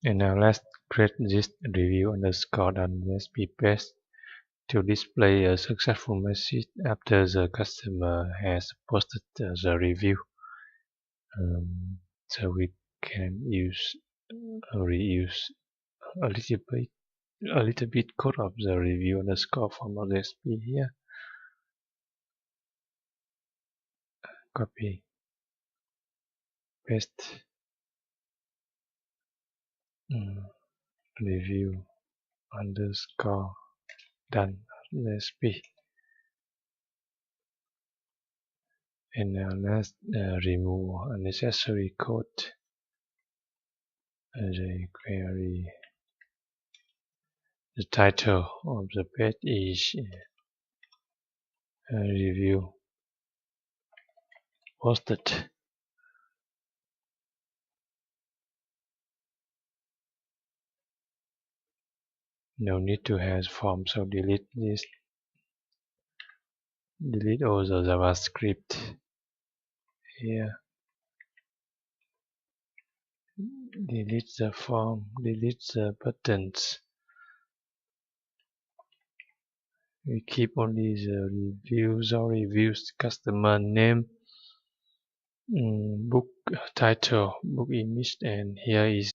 And now let's create this review underscore .php page to display a successful message after the customer has posted the review. So we can reuse a little bit code of the review underscore from .php here. Copy, paste, review underscore .php. And now let's remove unnecessary code. The query. The title of the page is review posted. No need to have form, so delete this. Delete all the JavaScript here. Delete the form, delete the buttons. We keep only the reviews, customer name, book title, book image, and here is